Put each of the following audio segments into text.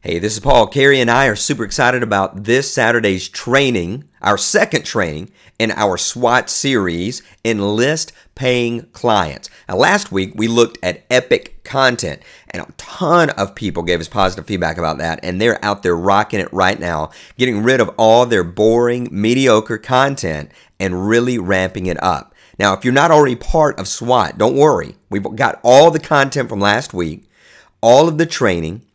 Hey, this is Paul. Carrie and I are super excited about this Saturday's training, our second training in our SWAT series, Enlist Paying Clients. Now, last week we looked at epic content, and a ton of people gave us positive feedback about that, and they're out there rocking it right now, getting rid of all their boring, mediocre content and really ramping it up. Now, if you're not already part of SWAT, don't worry. We've got all the content from last week, all of the training,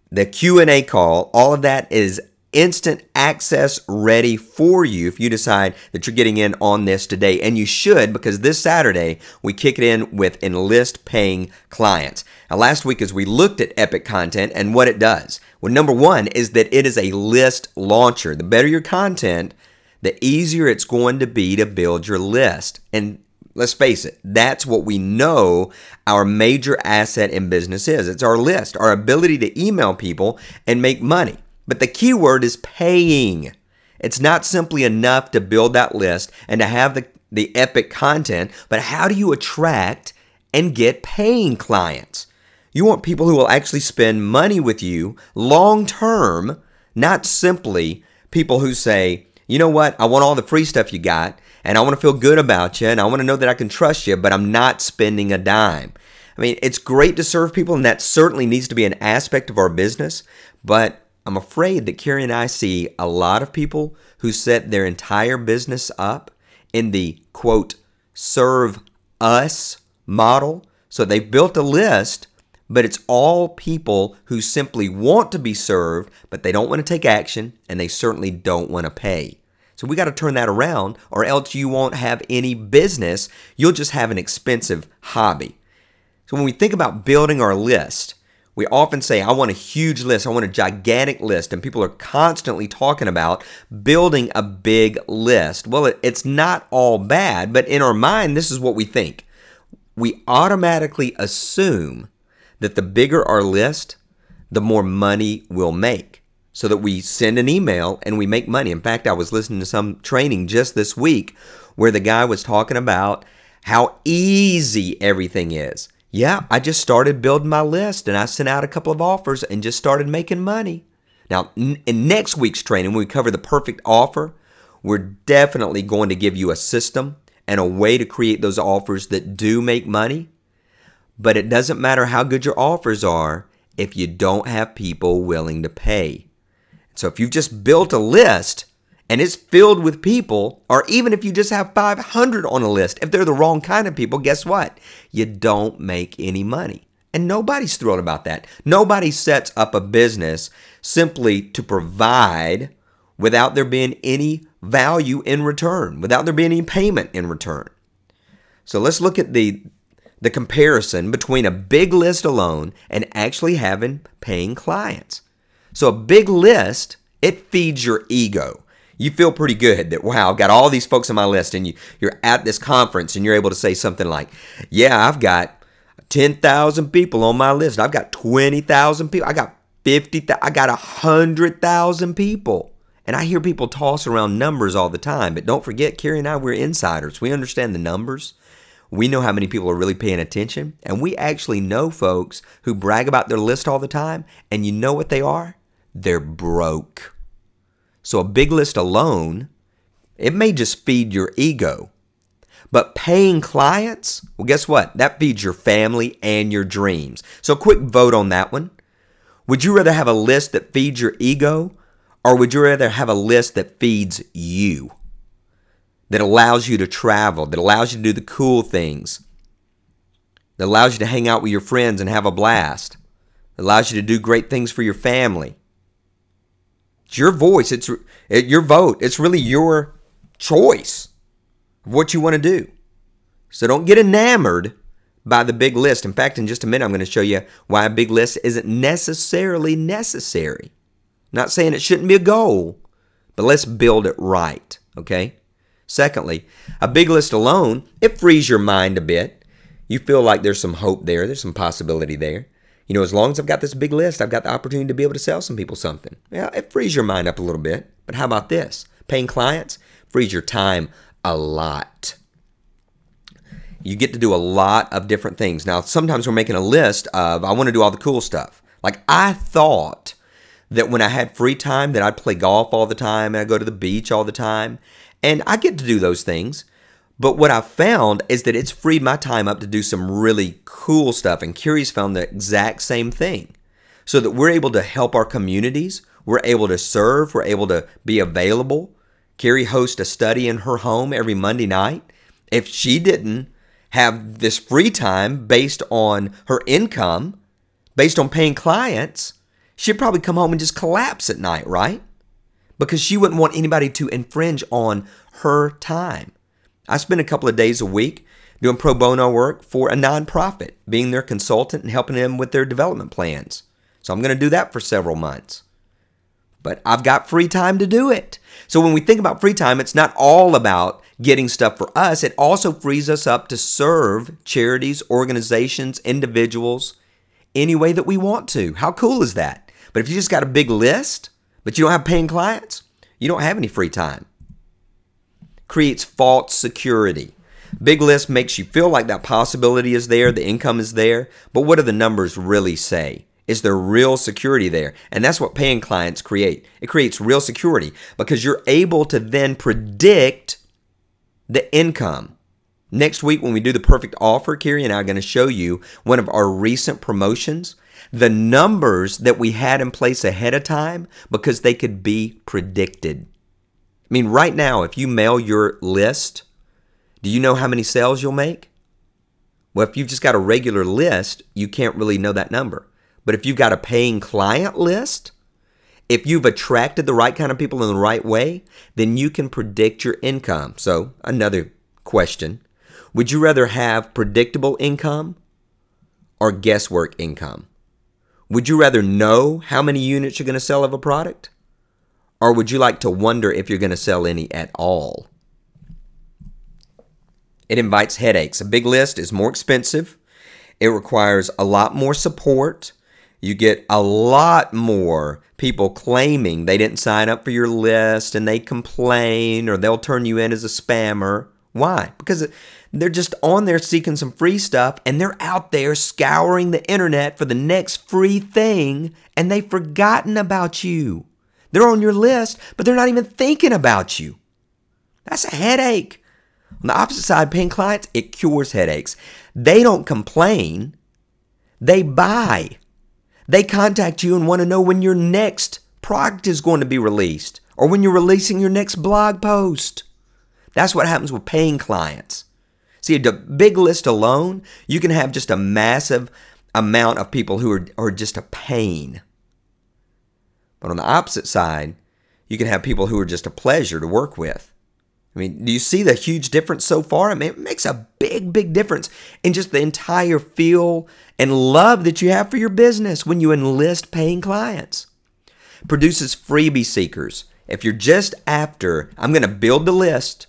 the Q&A call, all of that is instant access ready for you if you decide that you're getting in on this today. And you should, because this Saturday, we kick it in with Enlist Paying Clients. Now, last week as we looked at epic content and what it does. Well, number one is that it is a list launcher. The better your content, the easier it's going to be to build your list. And let's face it, that's what we know our major asset in business is. It's our list, our ability to email people and make money. But the key word is paying. It's not simply enough to build that list and to have the epic content, but how do you attract and get paying clients? You want people who will actually spend money with you long term, not simply people who say, you know what, I want all the free stuff you got, and I want to feel good about you, and I want to know that I can trust you, but I'm not spending a dime. I mean, it's great to serve people, and that certainly needs to be an aspect of our business, but I'm afraid that Carrie and I see a lot of people who set their entire business up in the, quote, serve us model. So they've built a list, but it's all people who simply want to be served, but they don't want to take action, and they certainly don't want to pay. So we got to turn that around, or else you won't have any business. You'll just have an expensive hobby. So when we think about building our list, we often say, I want a huge list. I want a gigantic list. And people are constantly talking about building a big list. Well, it's not all bad, but in our mind, this is what we think. We automatically assume that the bigger our list, the more money we'll make. So that we send an email and we make money. In fact, I was listening to some training just this week where the guy was talking about how easy everything is. Yeah, I just started building my list and I sent out a couple of offers and just started making money. Now, in next week's training, when we cover the perfect offer, we're definitely going to give you a system and a way to create those offers that do make money. But it doesn't matter how good your offers are if you don't have people willing to pay. So if you've just built a list and it's filled with people, or even if you just have 500 on a list, if they're the wrong kind of people, guess what? You don't make any money. And nobody's thrilled about that. Nobody sets up a business simply to provide without there being any value in return, without there being any payment in return. So let's look at the comparison between a big list alone and actually having paying clients. So a big list, it feeds your ego. You feel pretty good that, wow, I've got all these folks on my list, and you're at this conference and you're able to say something like, yeah, I've got 10,000 people on my list. I've got 20,000 people. I got 50,000. I got 100,000 people. And I hear people toss around numbers all the time. But don't forget, Carrie and I, we're insiders. We understand the numbers. We know how many people are really paying attention. And we actually know folks who brag about their list all the time. And you know what they are? They're broke. So a big list alone, it may just feed your ego. But paying clients, well, guess what? That feeds your family and your dreams. So a quick vote on that one. Would you rather have a list that feeds your ego, or would you rather have a list that feeds you? That allows you to travel, that allows you to do the cool things, that allows you to hang out with your friends and have a blast, that allows you to do great things for your family. It's your voice. It's your vote. It's really your choice of what you want to do. So don't get enamored by the big list. In fact, in just a minute, I'm going to show you why a big list isn't necessarily necessary. I'm not saying it shouldn't be a goal, but let's build it right, okay? Secondly, a big list alone, it frees your mind a bit. You feel like there's some hope there. There's some possibility there. You know, as long as I've got this big list, I've got the opportunity to be able to sell some people something. Yeah, it frees your mind up a little bit. But how about this? Paying clients frees your time a lot. You get to do a lot of different things. Now, sometimes we're making a list of, I want to do all the cool stuff. Like, I thought that when I had free time that I'd play golf all the time and I'd go to the beach all the time. And I get to do those things. But what I found is that it's freed my time up to do some really cool stuff. And Carrie's found the exact same thing. So that we're able to help our communities. We're able to serve. We're able to be available. Carrie hosts a study in her home every Monday night. If she didn't have this free time based on her income, based on paying clients, she'd probably come home and just collapse at night, right? Because she wouldn't want anybody to infringe on her time. I spend a couple of days a week doing pro bono work for a nonprofit, being their consultant and helping them with their development plans. So I'm going to do that for several months. But I've got free time to do it. So when we think about free time, it's not all about getting stuff for us. It also frees us up to serve charities, organizations, individuals, any way that we want to. How cool is that? But if you just got a big list, but you don't have paying clients, you don't have any free time. Creates false security. Big list makes you feel like that possibility is there, the income is there, but what do the numbers really say? Is there real security there? And that's what paying clients create. It creates real security because you're able to then predict the income. Next week when we do the perfect offer, Carrie and I are going to show you one of our recent promotions, the numbers that we had in place ahead of time because they could be predicted. I mean, right now, if you mail your list, do you know how many sales you'll make? Well, if you've just got a regular list, you can't really know that number. But if you've got a paying client list, if you've attracted the right kind of people in the right way, then you can predict your income. So another question, would you rather have predictable income or guesswork income? Would you rather know how many units you're going to sell of a product? Or would you like to wonder if you're going to sell any at all? It invites headaches. A big list is more expensive. It requires a lot more support. You get a lot more people claiming they didn't sign up for your list and they complain or they'll turn you in as a spammer. Why? Because they're just on there seeking some free stuff and they're out there scouring the internet for the next free thing and they've forgotten about you. They're on your list, but they're not even thinking about you. That's a headache. On the opposite side, paying clients, it cures headaches. They don't complain. They buy. They contact you and want to know when your next product is going to be released or when you're releasing your next blog post. That's what happens with paying clients. See, the big list alone, you can have just a massive amount of people who are just a pain. But on the opposite side, you can have people who are just a pleasure to work with. I mean, do you see the huge difference so far? I mean, it makes a big, big difference in just the entire feel and love that you have for your business when you enlist paying clients. Produces freebie seekers. If you're just after, I'm going to build the list.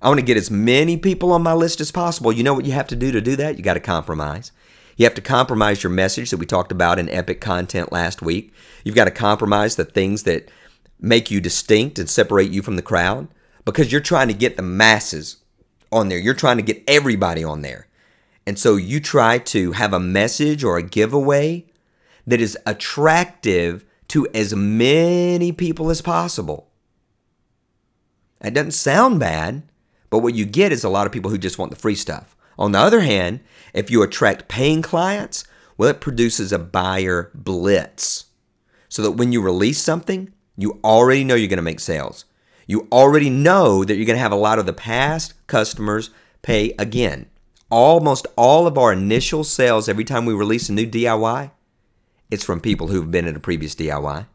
I want to get as many people on my list as possible. You know what you have to do that? You got to compromise. You have to compromise your message that we talked about in Epic Content last week. You've got to compromise the things that make you distinct and separate you from the crowd. Because you're trying to get the masses on there. You're trying to get everybody on there. And so you try to have a message or a giveaway that is attractive to as many people as possible. That doesn't sound bad, but what you get is a lot of people who just want the free stuff. On the other hand, if you attract paying clients, well, it produces a buyer blitz. So that when you release something, you already know you're going to make sales. You already know that you're going to have a lot of the past customers pay again. Almost all of our initial sales every time we release a new DIY, it's from people who've been in a previous DIY.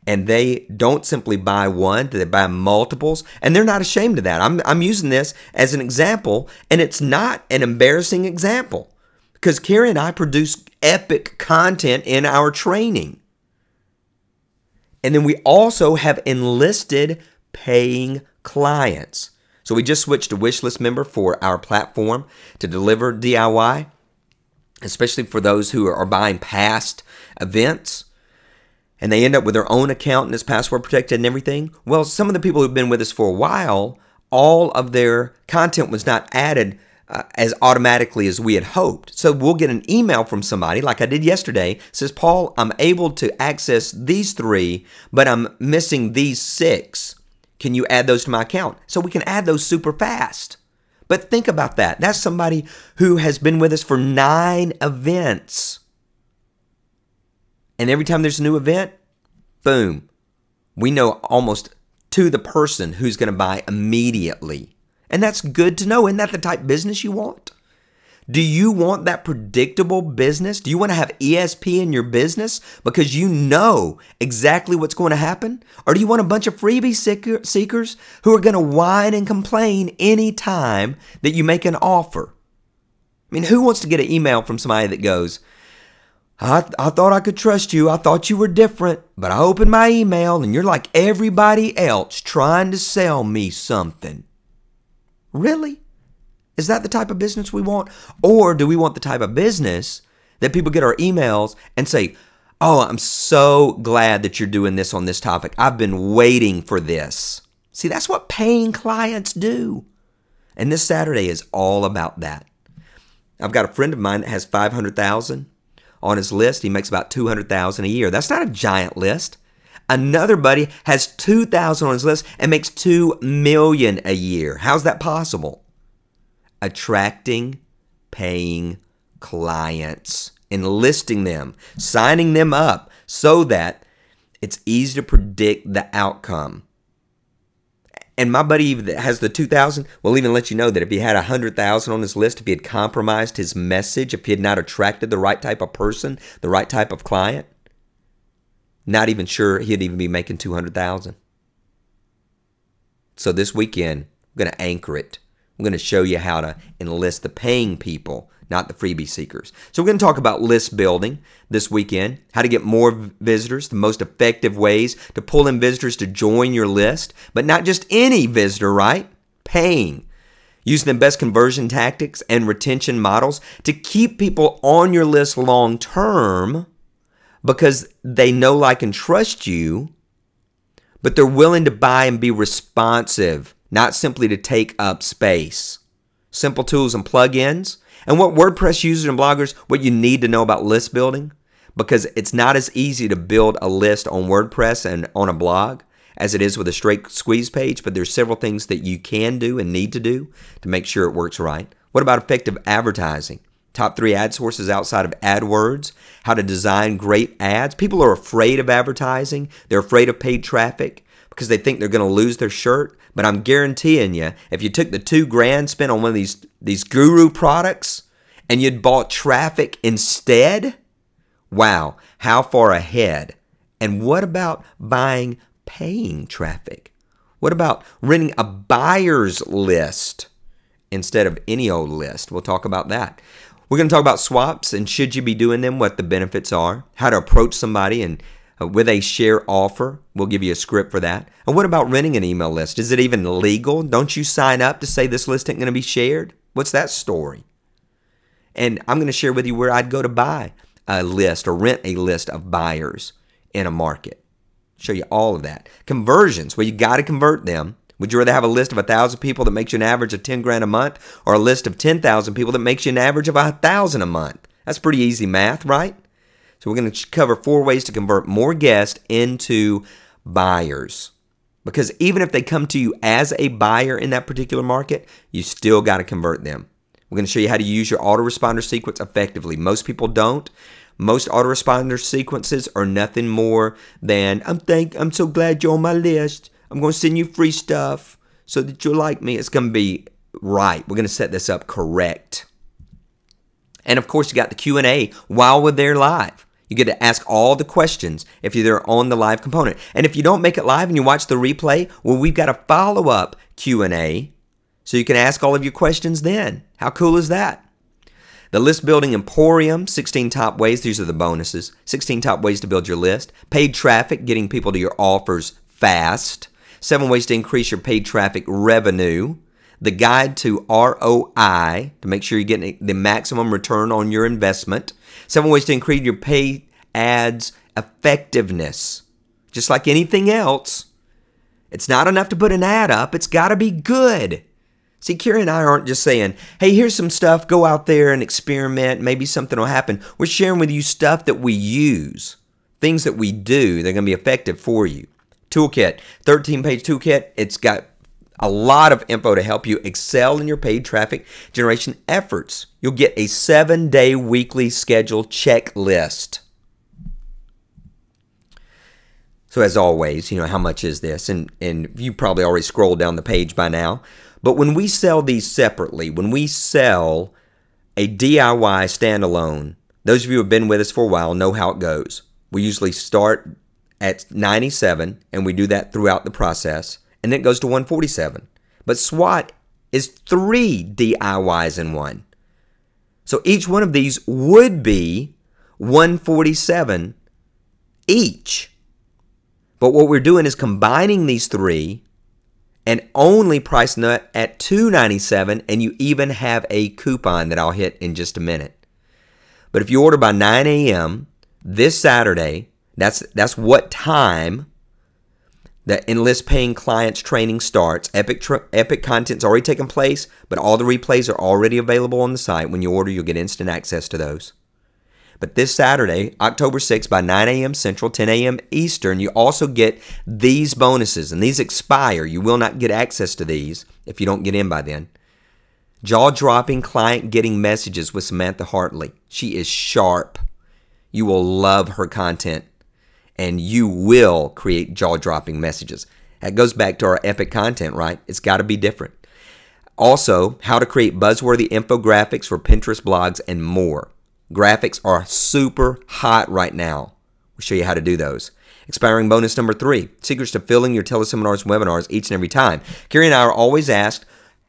And they don't simply buy one, they buy multiples, and they're not ashamed of that. I'm using this as an example, and it's not an embarrassing example because Carrie and I produce epic content in our training. And then we also have enlisted paying clients. So we just switched to wishlist member for our platform to deliver DIY, especially for those who are buying past events and they end up with their own account and it's password protected and everything. Well, some of the people who've been with us for a while, all of their content was not added as automatically as we had hoped. So we'll get an email from somebody like I did yesterday, says, Paul, I'm able to access these 3, but I'm missing these 6. Can you add those to my account? So we can add those super fast. But think about that. That's somebody who has been with us for 9 events. And every time there's a new event, boom, we know almost to the person who's going to buy immediately. And that's good to know. Isn't that the type of business you want? Do you want that predictable business? Do you want to have ESP in your business because you know exactly what's going to happen? Or do you want a bunch of freebie seekers who are going to whine and complain anytime that you make an offer? I mean, who wants to get an email from somebody that goes, I thought I could trust you. I thought you were different, but I opened my email and you're like everybody else trying to sell me something. Really? Is that the type of business we want? Or do we want the type of business that people get our emails and say, oh, I'm so glad that you're doing this on this topic. I've been waiting for this. See, that's what paying clients do. And this Saturday is all about that. I've got a friend of mine that has 500,000 on his list. He makes about 200,000 a year. That's not a giant list. Another buddy has 2,000 on his list and makes 2 million a year. How's that possible? Attracting, paying clients, enlisting them, signing them up so that it's easy to predict the outcome. And my buddy that has the 2,000 will even let you know that if he had 100,000 on his list, if he had compromised his message, if he had not attracted the right type of person, the right type of client, not even sure he'd even be making 200,000. So this weekend, I'm going to anchor it. I'm going to show you how to enlist the paying people, not the freebie seekers. So we're going to talk about list building this weekend, how to get more visitors, the most effective ways to pull in visitors to join your list, but not just any visitor, right? Paying. Using the best conversion tactics and retention models to keep people on your list long term because they know, like, and trust you, but they're willing to buy and be responsive, not simply to take up space. Simple tools and plugins. And what WordPress users and bloggers, what you need to know about list building, because it's not as easy to build a list on WordPress and on a blog as it is with a straight squeeze page, but there's several things that you can do and need to do to make sure it works right. What about effective advertising? Top 3 ad sources outside of AdWords, how to design great ads. People are afraid of advertising. They're afraid of paid traffic because they think they're going to lose their shirt. But I'm guaranteeing you, if you took the $2,000 spent on one of these guru products and you'd bought traffic instead, wow, how far ahead. And what about buying paying traffic? What about renting a buyer's list instead of any old list? We'll talk about that. We're going to talk about swaps and should you be doing them, what the benefits are, how to approach somebody and with a share offer. We'll give you a script for that. And what about renting an email list? Is it even legal? Don't you sign up to say this list ain't going to be shared? What's that story? And I'm going to share with you where I'd go to buy a list or rent a list of buyers in a market. Show you all of that. Conversions, well, you got to convert them. Would you rather have a list of 1,000 people that makes you an average of 10 grand a month or a list of 10,000 people that makes you an average of 1,000 a month? That's pretty easy math, right? So we're going to cover 4 ways to convert more guests into buyers. Because even if they come to you as a buyer in that particular market, you still got to convert them. We're going to show you how to use your autoresponder sequence effectively. Most people don't. Most autoresponder sequences are nothing more than, I'm so glad you're on my list. I'm going to send you free stuff so that you'll like me. It's going to be right. We're going to set this up correct. And of course, you got the Q&A while we're there live. You get to ask all the questions if you're there on the live component. And if you don't make it live and you watch the replay, well, we've got a follow-up Q&A so you can ask all of your questions then. How cool is that? The List Building Emporium, 16 top ways. These are the bonuses. 16 top ways to build your list. Paid traffic, getting people to your offers fast. 7 ways to increase your paid traffic revenue. The guide to ROI, to make sure you're getting the maximum return on your investment. 7 ways to increase your paid ads effectiveness. Just like anything else, it's not enough to put an ad up. It's got to be good. See, Carrie and I aren't just saying, hey, here's some stuff, go out there and experiment, maybe something will happen. We're sharing with you stuff that we use, things that we do that are going to be effective for you. Toolkit, 13-page toolkit. It's got a lot of info to help you excel in your paid traffic generation efforts. You'll get a 7-day weekly schedule checklist. So as always, how much is this? And you probably already scrolled down the page by now. But when we sell these separately, when we sell a DIY standalone, those of you who have been with us for a while know how it goes. We usually start at 97, and we do that throughout the process, and then it goes to 147. But SWAT is 3 DIYs in one. So each one of these would be 147 each. But what we're doing is combining these 3 and only pricing it at $297, and you even have a coupon that I'll hit in just a minute. But if you order by 9 a.m. this Saturday, that's what time the Enlist Paying Clients training starts. Epic content's already taken place, but all the replays are already available on the site. When you order, you'll get instant access to those. But this Saturday, October 6th, by 9 a.m. Central, 10 a.m. Eastern, you also get these bonuses, and these expire. You will not get access to these if you don't get in by then. Jaw-dropping client getting messages with Samantha Hartley. She is sharp. You will love her content, and you will create jaw-dropping messages. That goes back to our epic content, right? It's got to be different. Also, how to create buzzworthy infographics for Pinterest blogs and more. Graphics are super hot right now. We'll show you how to do those. Expiring bonus number 3, secrets to filling your teleseminars and webinars each and every time. Carrie and I are always asked,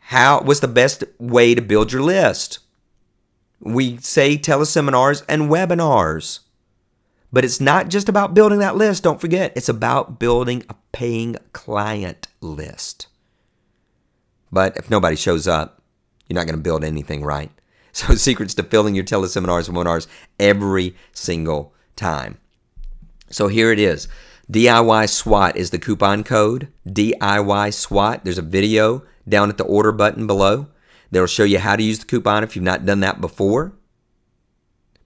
what's the best way to build your list? We say teleseminars and webinars. But it's not just about building that list, don't forget. It's about building a paying client list. But if nobody shows up, you're not going to build anything right. So secrets to filling your teleseminars and webinars every single time. So here it is. DIY SWAT is the coupon code. DIY SWAT. There's a video down at the order button below that will show you how to use the coupon if you've not done that before.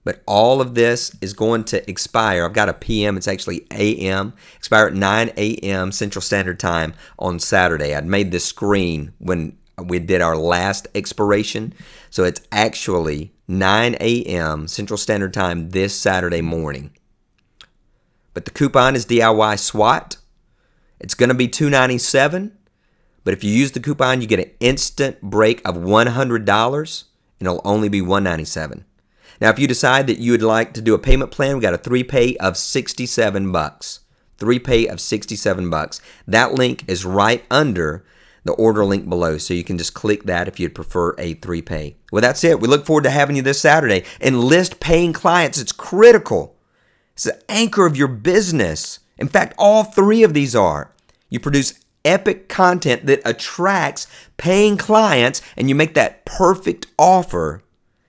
But all of this is going to expire. I've got a PM. It's actually AM. Expire at 9 a.m. Central Standard Time on Saturday. I'd made this screen when we did our last expiration. So it's actually 9 a.m. Central Standard Time this Saturday morning. But the coupon is DIY SWAT. It's going to be $297. But if you use the coupon, you get an instant break of $100, and it'll only be $197. Now, if you decide that you would like to do a payment plan, we got a 3-pay of $67. 3-pay of $67. That link is right under the order link below, so you can just click that if you'd prefer a 3-pay. Well, that's it. We look forward to having you this Saturday. Enlist paying clients. It's critical. It's the anchor of your business. In fact, all 3 of these are. You produce epic content that attracts paying clients, and you make that perfect offer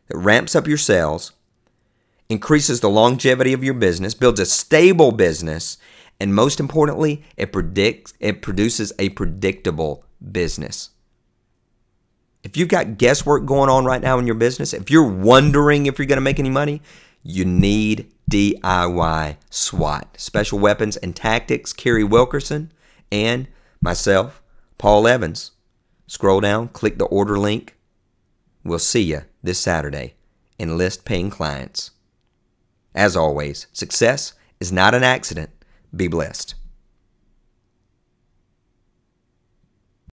that ramps up your sales, increases the longevity of your business, builds a stable business, and most importantly, it produces a predictable business. If you've got guesswork going on right now in your business, if you're wondering if you're going to make any money, you need DIY SWAT. Special Weapons and Tactics, Carrie Wilkerson, and myself, Paul Evans. Scroll down, click the order link. We'll see you this Saturday. Enlist paying clients. As always, success is not an accident. Be blessed.